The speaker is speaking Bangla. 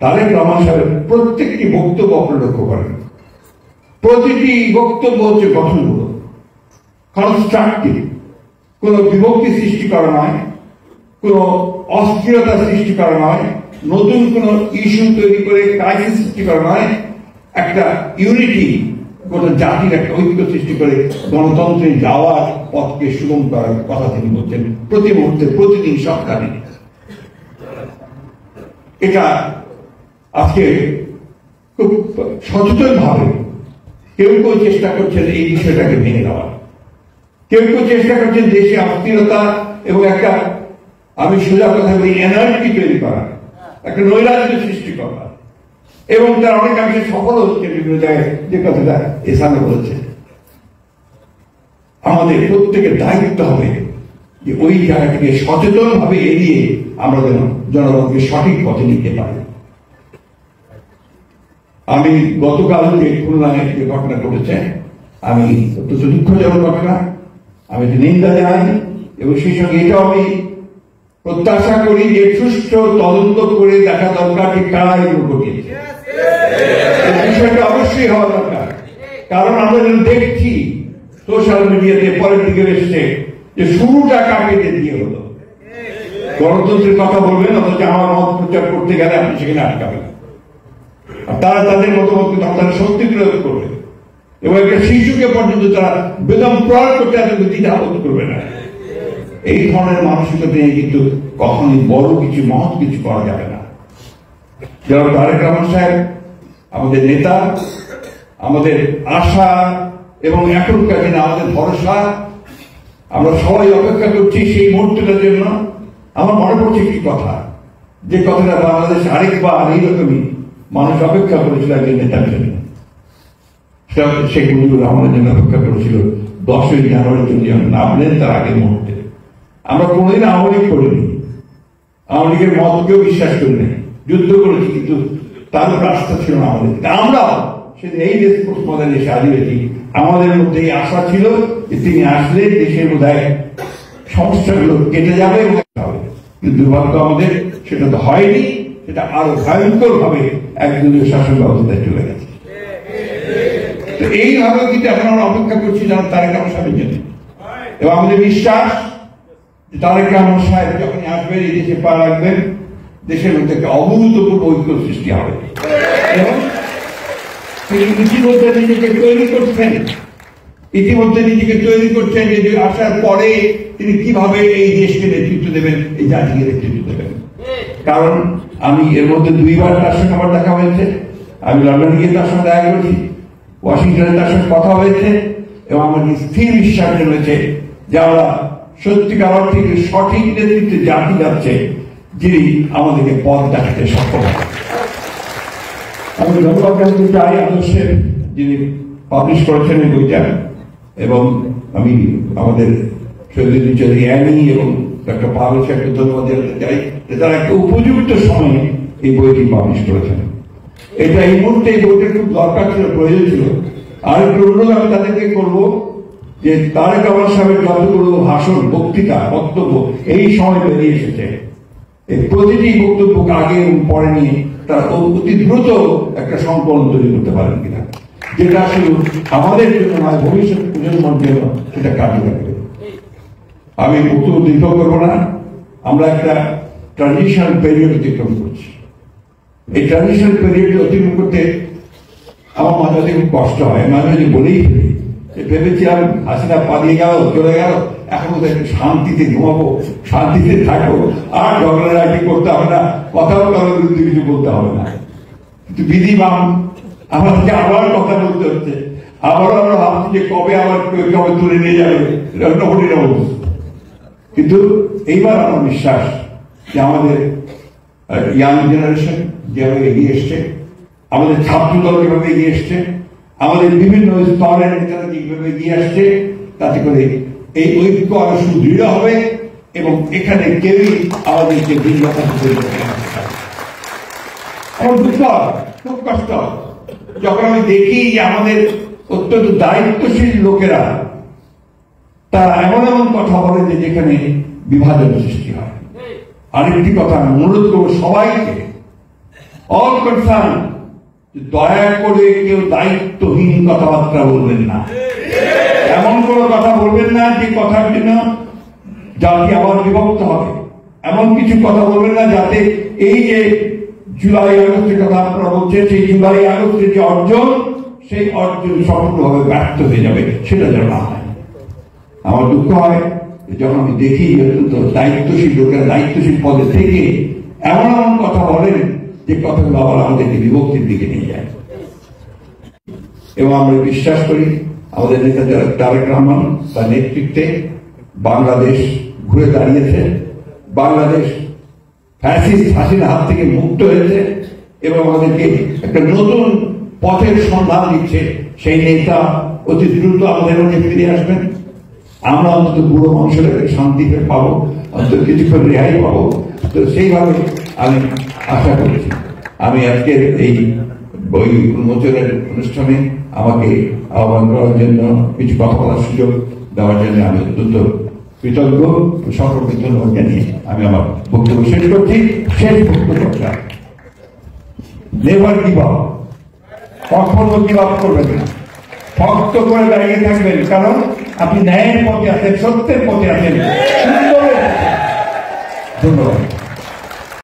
তারেক রহমান সাহেবের প্রত্যেকটি বক্তব্য আপনারা লক্ষ্য করেন, প্রতিটি বক্তব্য হচ্ছে গঠনমূলক, কনস্ট্রাকটিভ, কোন বিভক্তি সৃষ্টি করা নয়, কোন অস্থিরতা সৃষ্টি করা নয়, নতুন কোন ইস্যু তৈরি করে ক্রাইসিস সৃষ্টি করা নয়, একটা ইউনিটি, গোটা জাতির একটা ঐক্য সৃষ্টি করে গণতন্ত্রে যাওয়ার পথকে সুগম করার কথা তিনি বলছেন প্রতি মুহূর্তে, প্রতিদিন, সপ্তাহে। এটা আজকে খুব সচেতন ভাবে কেউ কেউ চেষ্টা করছেন এই বিষয়টাকে ভেঙে দেওয়ার, কেউ কেউ চেষ্টা করছেন দেশে অস্থিরতা এবং একটা, আমি সোজা কথা বলি, এনার্জি তৈরি করা, একটা নৈরাজ্য সৃষ্টি করা, এবং তার অনেকাংশে সফল হচ্ছে বিভিন্ন জায়গায়, যে কথাটা এসানে বলেছে। আমাদের প্রত্যেকের দায়িত্ব হবে যে ওই জায়গাটাকে সচেতন ভাবে এড়িয়ে আমরা যেন জনগণকে সঠিক পথে নিতে পারি। আমি গতকাল যে খুলনায় যে ঘটনা ঘটেছে, আমি অত্যন্ত দুঃখজনক ঘটনা, আমি নিন্দা জানাই, এবং সেই সঙ্গে এটাও আমি প্রত্যাশা করি যে সুষ্ঠু তদন্ত করে দেখা দরকার যে কারা এগুলো ঘটিয়েছে। বিষয়টা অবশ্যই হওয়া দরকার, কারণ আমরা যেন দেখছি সোশ্যাল মিডিয়াতে পলিটিক্যাল এসছে যে শুরুটা কাকে দিয়ে হলো। গণতন্ত্রের কথা বলবেন, অথচ আমার মত প্রচার করতে গেলে আপনি সেখানে আটকাবেন। তারা তাদের মতামত কিন্তু আপনারা সত্যি প্রয়োগ করবে, এবং একটা শিশুকে পর্যন্ত তারা বেদম প্রয়োগ করতে এত দ্বিধাবোধ করবে না। এই ধরনের মানসিকতা নিয়ে কিন্তু কখনই বড় কিছু, মহৎ কিছু করা যাবে না। যারা তারেক রহমান সাহেব আমাদের নেতা, আমাদের আশা এবং এখনকার দিনে আমাদের ভরসা, আমরা সবাই অপেক্ষা করছি সেই মুহূর্তটার জন্য। আমার মনে পড়ছে একটি কথা, যে কথাটা বাংলাদেশ আরেকবার এইরকমই মানুষ অপেক্ষা করেছিল একজন নেতার জন্য। শেখ মুজিবুর রহমানের জন্য অপেক্ষা করেছিল 10ই জানুয়ারি যদি নামলেন তার আগের মুহূর্তে। আমরা কোনোদিন আওয়ামী লীগ করিনি, আওয়ামী লীগের মতকেও বিশ্বাস করি নাই, যুদ্ধ করেছি, কিন্তু তার রাস্তা ছিল না আমাদের। আমরাও সেদিন এই রেসপন্স মডেলে এসে হাজিরেছি, আমাদের মধ্যে এই আশা ছিল যে তিনি আসলে দেশের বোধহয় সমস্যাগুলো কেটে যাবে এবং কিন্তু দুর্ভাগ্য আমাদের সেটা তো হয়নি, সেটা আরো ভয়ঙ্কর ভাবে একদলীয় শাসন ব্যবস্থায় চলে গেছে। তো এইভাবে কিন্তু এখন আমরা অপেক্ষা করছি যেন তারেক রহমান সাহেবের জন্য, এবং আমাদের বিশ্বাস তারেক রহমান সাহেব যখন আসবেন, এই দেশে পা রাখবেন, দেশের মধ্যে একটা অভূতপূর্ব ঐক্য সৃষ্টি হবে। এবং তিনি ইতিমধ্যে নিজেকে তৈরি করছেন, যে আসার পরে তিনি কিভাবে এই দেশকে নেতৃত্ব দেবেন, এই জাতিকে নেতৃত্ব দেবেন। কারণ আমি এর মধ্যে 2বার তার সঙ্গে আমার দেখা হয়েছে, আমি লন্ডনে গিয়ে তার সঙ্গে দেখা করেছি, ওয়াশিংটনে তার সঙ্গে কথা হয়েছে, এবং আমার স্থির বিশ্বাস রয়েছে যে আমরা সত্যিকার অর্থে সঠিক নেতৃত্বে জাতি যাচ্ছে, যিনি আমাদেরকে পথ দেখাতে সক্ষম। আমি ধন্যবাদ জানাতে চাই আদর্শের যিনি পাবলিশ করেছেন এই বইটা, এবং আমি আমাদের শহীদ চৌধুরী অ্যানি এবং ডক্টর পারুল সাহেবকে ধন্যবাদ জানাতে চাই যে তারা একটা উপযুক্ত সময়ে এই বইটি পাবলিশ করেছেন। এটা এই মুহূর্তে এই বইটা খুব দরকার ছিল, প্রয়োজন ছিল। আর একটু অনুরোধ আমি তাদেরকে করবো যে তারেক রহমান সাহেবের যতগুলো ভাষণ, বক্তৃতা, বক্তব্য এই সময় বেরিয়ে এসেছে, এই প্রতিটি বক্তব্যকে আগে এবং পরে নিয়ে তারা অতি দ্রুত একটা সংকলন তৈরি করতে পারেন কিনা, যেটা শুধু আমাদের জন্য নয়, ভবিষ্যৎ প্রজন্মের জন্য সেটা কাজে লাগবে। আমি বক্তব্য দীর্ঘ করবো না। আমরা একটা ট্রানজিশনাল পিরিয়ড অতিক্রম করছি। এই ট্রানজিশনাল পিরিয়ড অতিক্রম করতে আমার মাঝে মাঝে খুব কষ্ট হয়, মাঝে মাঝে বলেই ফেলি যে ভেবেছিলাম হাসিনা পালিয়ে গেল, চলে গেল, এখন তো একটু শান্তিতে ঘুমাবো, শান্তিতে থাকবো, আর ঝগড়াঝাটি করতে হবে না, কথাও কারোর বিরুদ্ধে কিছু বলতে হবে না। কিন্তু বিধিবাম আমাদেরকে আবার কথা বলতে হচ্ছে, আবারও আমরা ভাবছি যে কবে আবার কবে তুলে নিয়ে যাবে, কিন্তু এইবার আমার বিশ্বাস যে আমাদের ইয়াং জেনারেশন যেভাবে এগিয়ে এসছে, আমাদের ছাত্র দল যেভাবে এগিয়ে এসছে, আমাদের বিভিন্ন স্তরের নেতারা যেভাবে এগিয়ে আসছে, তাতে করে এই ঐক্য আরো সুদৃঢ় হবে, এবং এখানে কেউই আমাদেরকে ভিন্নতা আমার দুঃখ, খুব কষ্ট যখন আমি দেখি যে আমাদের অত্যন্ত দায়িত্বশীল লোকেরা তারা এমন এমন কথা বলে যে যেখানে বিভাজন সৃষ্টি হয়। আরেকটি কথা আমি অনুরোধ করবো সবাইকে, অল কনসার্ন, দয়া করে কেউ দায়িত্বহীন কথাবার্তা বলবেন না, এমন কোনো কথা বলবেন না যে কথার জন্য জাতি আবার বিভক্ত হবে, এমন কিছু কথা বলবেন না যাতে এই যে জুলাই আগস্টের কথা আপনারা বলছেন, সেই জুলাই আগস্টের যে অর্জন, সেই অর্জন সম্পূর্ণভাবে ব্যর্থ হয়ে যাবে, সেটা যেন না হয়। আমার দুঃখ হয় যখন আমি দেখি অত্যন্ত দায়িত্বশীল লোকেরা দায়িত্বশীল পদে থেকে এমন এমন কথা বলেন যে কথাগুলো আবার আমাদেরকে বিভক্তির দিকে নিয়ে যায়। এবং আমরা বিশ্বাস করি আমাদের নেতা তারেক রহমান তার নেতৃত্বে বাংলাদেশ ঘুরে দাঁড়িয়েছে, বাংলাদেশ ফ্যাসিস্ট হাসিনার হাত থেকে মুক্ত হয়েছে এবং আমাদেরকে একটা নতুন পথের সন্ধান দিচ্ছে। সেই নেতা অতি দ্রুত আমাদের মধ্যে ফিরে আসবেন, আমরা অন্তত বুড়ো মানুষের শান্তি পাবো, অন্তত কিছুক্ষণ রেহাই পাবো। তো সেইভাবে আমি আশা করছি। আমি আজকের এই বই উন্মোচনের অনুষ্ঠানে আমাকে আহ্বান করার জন্য, কিছু কথা বলার সুযোগ দেওয়ার জন্য আমি অত্যন্ত কৃতজ্ঞ। সকলকে ধন্যবাদ জানিয়ে আমি আমার বক্তব্য শেষ করছি। শেষ বক্তব্যটা, নেভার গিভ আপ, কখনো গিভ আপ করবেন না, শক্ত করে দাঁড়িয়ে থাকবেন, কারণ আপনি ন্যায়ের পথে আছেন, সত্যের পথে আছেন, সুন্দরের পথে। ধন্যবাদ।